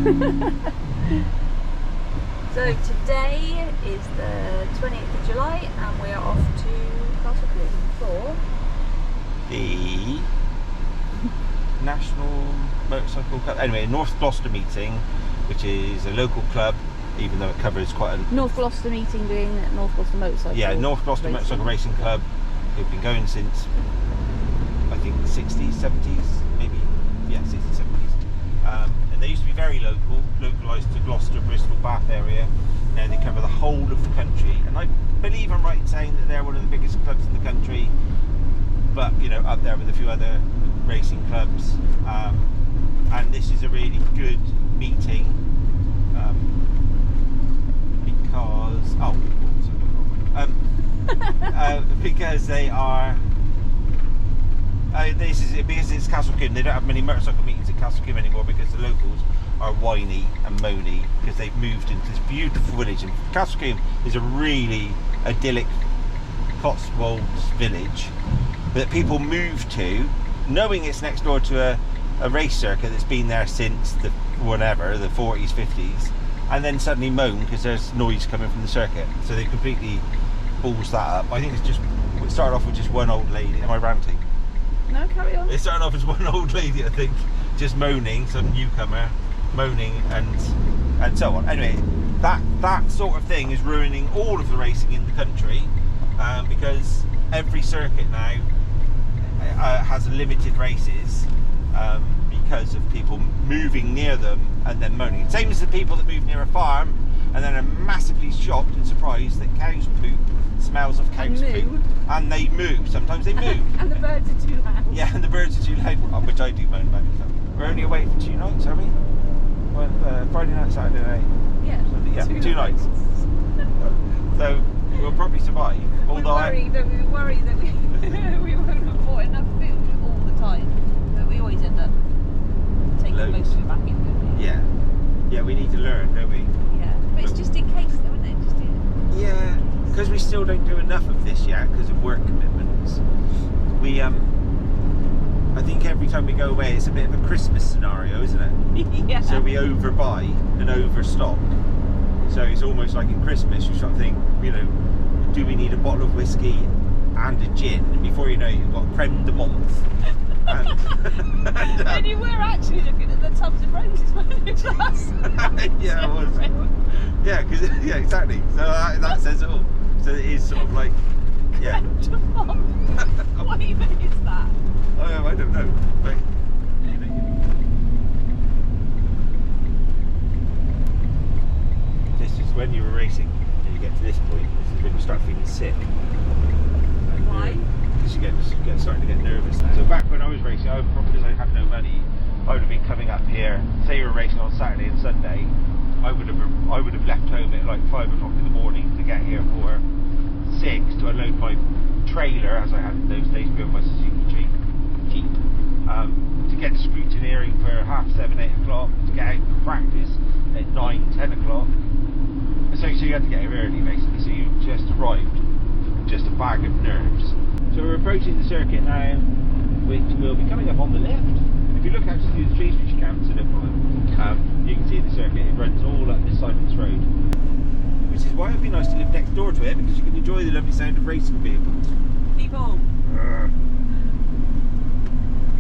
So today is the 28th of July and we are off to Castle Combe for the National Motorcycle Club. Anyway, North Gloucester meeting, which is a local club, even though it covers quite a... North Gloucester meeting being North Gloucester Motorcycle. Yeah, North Gloucester Motorcycle Racing Club. They've been going since, I think, the 60s, 70s, maybe. Yeah, 60s, 70s. And they used to be very local, localised to Gloucester, Bristol, Bath area. Now they cover the whole of the country. And I believe I'm right in saying that they're one of the biggest clubs in the country. But, you know, up there with a few other racing clubs. And this is a really good meeting. Because they are because it's Castle Combe. They don't have many motorcycle meetings at Castle Combe anymore because the locals are whiny and moany because they've moved into this beautiful village. And Castle Combe is a really idyllic Cotswolds village that people move to, knowing it's next door to a race circuit that's been there since the 40s, 50s, and then suddenly moan because there's noise coming from the circuit. So they completely balls that up. I think it started off with just one old lady. Am I ranting? No, carry on. It started off as one old lady, I think, just moaning, some newcomer moaning and so on. Anyway, that sort of thing is ruining all of the racing in the country because every circuit now has limited races because of people moving near them and then moaning. Same as the people that move near a farm and then are massively shocked and surprised that cows poop smells of cow's poop, and they moo. Sometimes they moo. And the birds are too loud. Yeah, and the birds are too loud, which I do moan about myself. We're only away for 2 nights, are we? Well, Friday night, Saturday night. Yeah. Sunday, yeah, 2 nights. So we'll probably survive. Although we worry that we won't have bought enough food all the time, but we always end up taking most of it back in, don't we? Yeah. Yeah, we need to learn, don't we? Yeah. But it's just in case, though, isn't it? Just in... Yeah. Because we still don't do enough of this yet because of work commitments. We I think every time we go away it's a bit of a Christmas scenario, isn't it? Yeah. So we overbuy and overstock. So it's almost like at Christmas you sort of think, you know, do we need a bottle of whiskey and a gin? And before you know it, you've got creme de menthe. And you were actually looking at the tubs of roses when you last yeah, I was. Yeah, because yeah, exactly. So that says it all. So it is sort of like, yeah. What even is that? I don't know. But, this is when you were racing and you get to this point. This is when you start feeling sick. Why? Because you starting to get nervous. So back when I was racing, because I had no money, I would have been coming up here. Say you were racing on Saturday and Sunday, I would have left home at like 5 o'clock in the morning to get here for 6 to unload my trailer, as I had in those days, with my Suzuki Jeep, to get to scrutineering for 7:30, 8 o'clock, to get out for practice at 9, 10 o'clock. So you had to get here early basically, so you just arrived, just a bag of nerves. So we're approaching the circuit now, which will be coming up on the left. If you look out to the trees, which you can't, so no problem, you can see the circuit. It runs all up this side of this road, which is why it'd be nice to live next door to it, because you can enjoy the lovely sound of racing vehicles. People.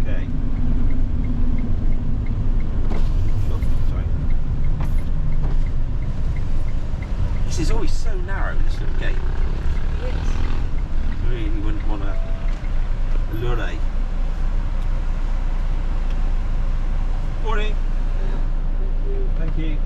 Okay. Oh, sorry. This is always so narrow, this little gate. Yes. Really wouldn't want to lure. Morning. Thank you.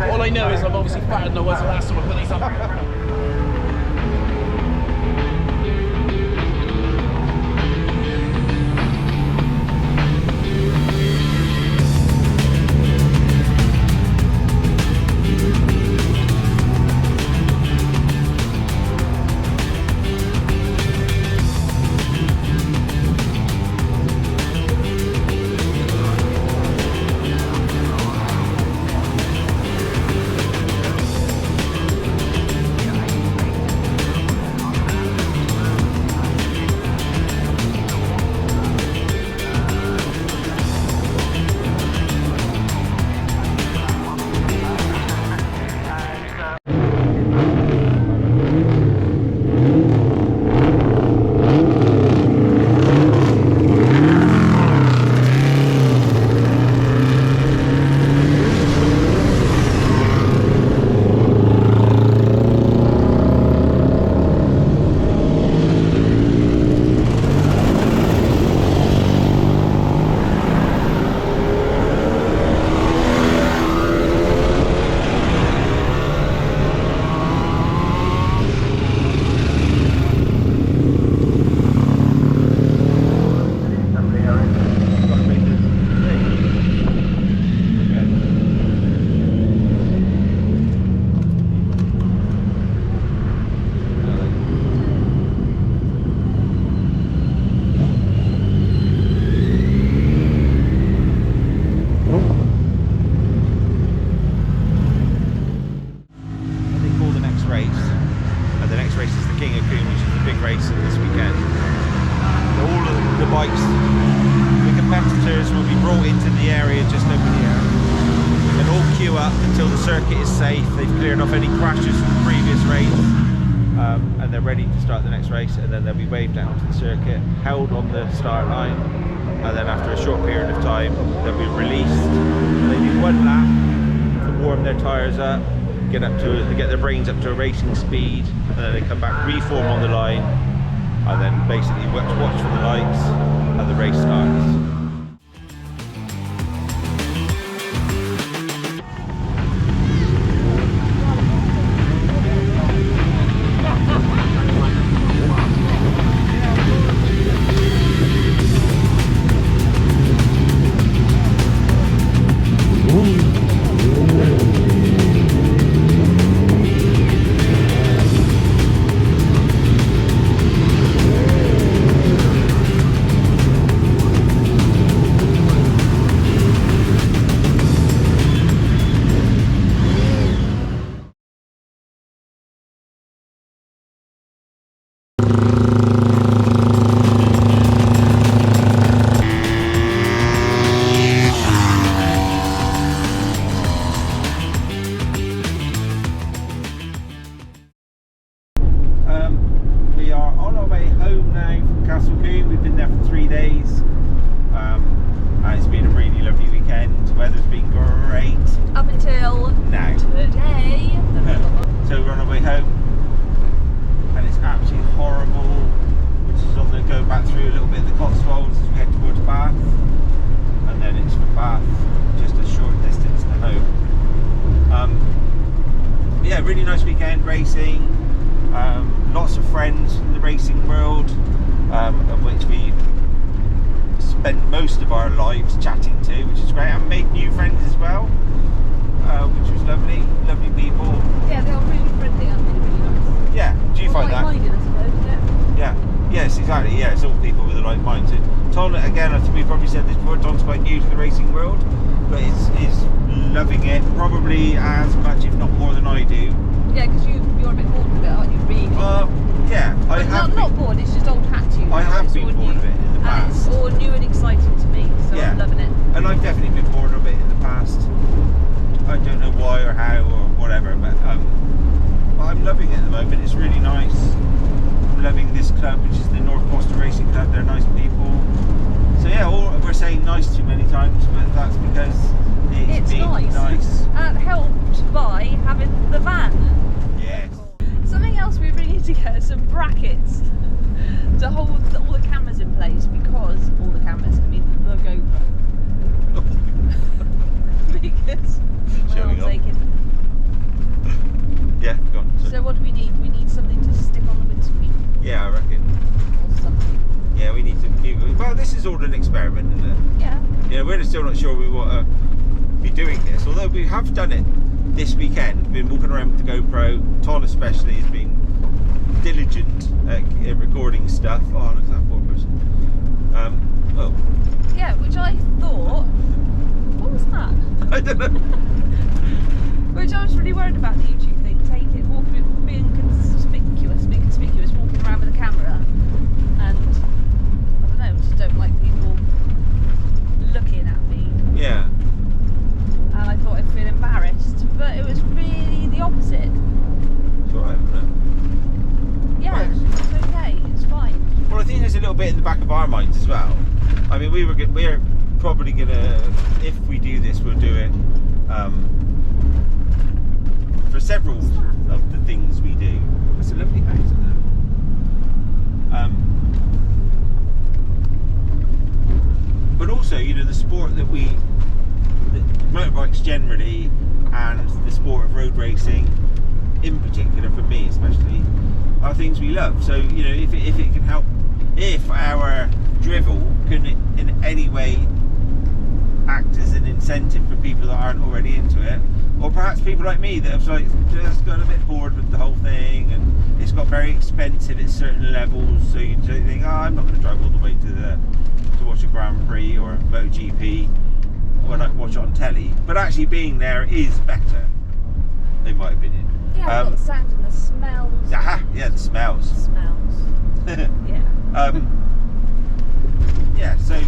All I know is I'm obviously fatter than I was the last time I put these on. Until the circuit is safe. They've cleared off any crashes from the previous race, and they're ready to start the next race, and then they'll be waved out to the circuit, held on the start line, and then after a short period of time they'll be released. They do one lap to warm their tyres up, get their brains up to a racing speed, and then they come back, reform on the line, and then basically watch for the lights, and the race starts. really nice weekend racing. Lots of friends in the racing world, of which we spent most of our lives chatting to, which is great, and made new friends as well, which was lovely. Lovely people. Yeah, they are really friendly, aren't they? Really nice. Yeah, do you find that? Like-minded, I suppose, yeah. Yeah, yes, exactly. Yeah, it's all people with a like mind. So Tom, again, I think we've probably said this before, Tom's quite new to the racing world, but is loving it, probably as much, if not more, than I do. Yeah, because you're a bit bored with it, aren't you, really? Yeah, I have not bored, it's just old hat to you. I have been bored of it in the past. And it's all new and exciting to me, so Yeah. I'm loving it. And I've definitely been bored of it in the past. I don't know why or how or whatever, but I'm loving it at the moment. It's really nice. I'm loving this club, which is the North Gloucester Racing Club. They're nice people. So yeah, we're saying nice too many times, but that's because it's been nice. And helped by having the van. Yes. Something else we really need to get are some brackets to hold all the cameras in place, because all the cameras can be the GoPro. Because Showing off. Yeah, go on. So what do we need? We need something to stick on the windscreen. Yeah, I reckon. Or something. Yeah, we need to keep. Well, this is all an experiment, isn't it? Yeah. Yeah, we're still not sure we want to be doing this, although we have done it this weekend. Been walking around with the GoPro. Ton especially has been diligent at recording stuff. Oh, look at that poor person. Oh. Yeah, which I thought. What was that? I don't know. Which I was really worried about the YouTube thing. Being conspicuous, walking around with a camera, and I don't know, just don't like people looking at me. Yeah. And I thought I'd feel embarrassed, but it was really the opposite. It's alright, isn't it? Yeah, Right. it's okay, it's fine. Well, I think there's a little bit in the back of our minds as well. I mean, we're probably gonna, if we do this, we'll do it for several of the things we do. It's a lovely house, isn't it? But also, you know, the sport that the motorbikes generally, and the sport of road racing in particular, for me especially, are things we love. So, you know, if it can help, if our drivel can in any way act as an incentive for people that aren't already into it, or perhaps people like me that have like just got a bit bored with the whole thing, and it's got very expensive at certain levels, so you think, oh, I'm not going to drive all the way to watch a Grand Prix or a MotoGP when I can watch it on telly, but actually being there is better, in my opinion. Yeah, I've got the sound and the smells. Aha, yeah, the smells. Yeah. Yeah, so,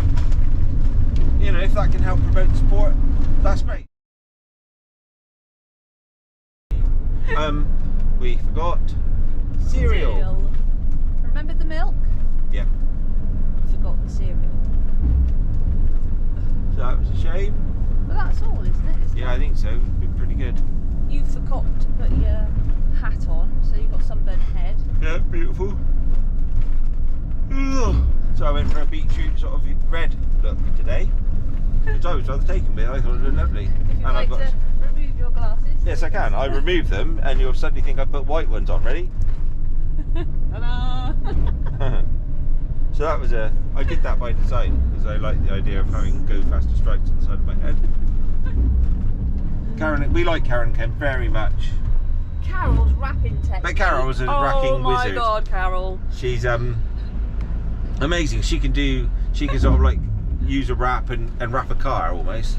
you know, if that can help promote the sport, that's great. We forgot cereal. Remember the milk? Yeah. Forgot the cereal. So that was a shame. But that's all, isn't it? Yeah, I think so. It's been pretty good. You forgot to put your hat on, so you've got sunburned head. Yeah, beautiful. So I went for a beetroot sort of red look today, which I was rather taken with. I thought it looked lovely. If you like to remove your glasses. Yes, I can. I remove them, and you'll suddenly think I've put white ones on. Ready? Ta-da! So that was I did that by design, because I like the idea of having go faster stripes on the side of my head. Karen, we like Karen Kemp very much. Carol's rapping technique. But Carol's a racking wizard. Oh my god, Carol. She's amazing. She can sort of like use a wrap and wrap a car almost.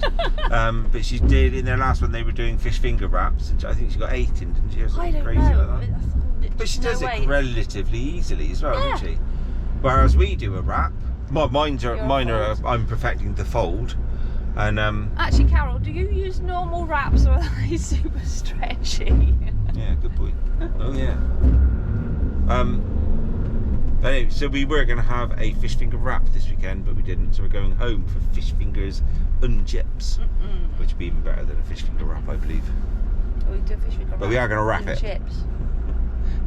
But she did in their last one, they were doing fish finger wraps, and I think she got 8 in, didn't she? Or something I don't crazy know. like that. But she does it relatively easily as well, Yeah. doesn't she? Whereas we do a wrap. Mine are fold. I'm perfecting the fold. And Actually, Carol, do you use normal wraps or are they super stretchy? yeah, good boy. Oh yeah. But anyway, so we were going to have a fish finger wrap this weekend, but we didn't. So we're going home for fish fingers and chips, which would be even better than a fish finger wrap, I believe. Oh, we do a fish finger wrap. But we are going to wrap and it. Chips.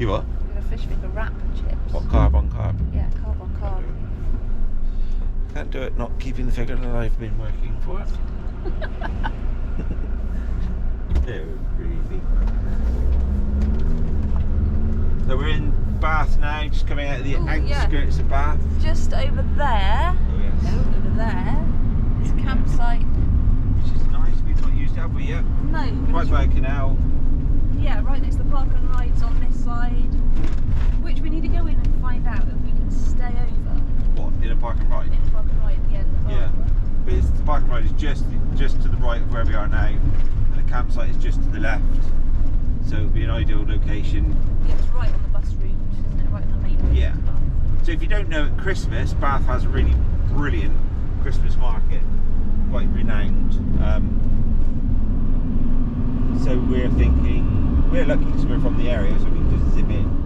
You what? We do a fish finger wrap and chips. What, carb on carb? Yeah, carb on carb. Can't do it, not keeping the figure that I've been working for. Oh, really. So we're in Bath now, just coming out of the Ooh, outskirts of Bath. Just over there. Oh yes. Over there. This campsite. Which is nice. We've not used it, have we yet? No. but Right it's- by a canal. Yeah, right next to the park and rides on this side. Which we need to go in and find out if we can stay over What? In a park and ride? in park and ride at the end of the Yeah. harbour. But the park and ride is just to the right of where we are now, and the campsite is just to the left. So it would be an ideal location. Yeah, it's right on the bus route, isn't it? Right on the main route. Yeah. to Bath. So if you don't know, at Christmas, Bath has a really brilliant Christmas market, quite renowned. So we're thinking, we're lucky because we're from the area, so we can just zip in.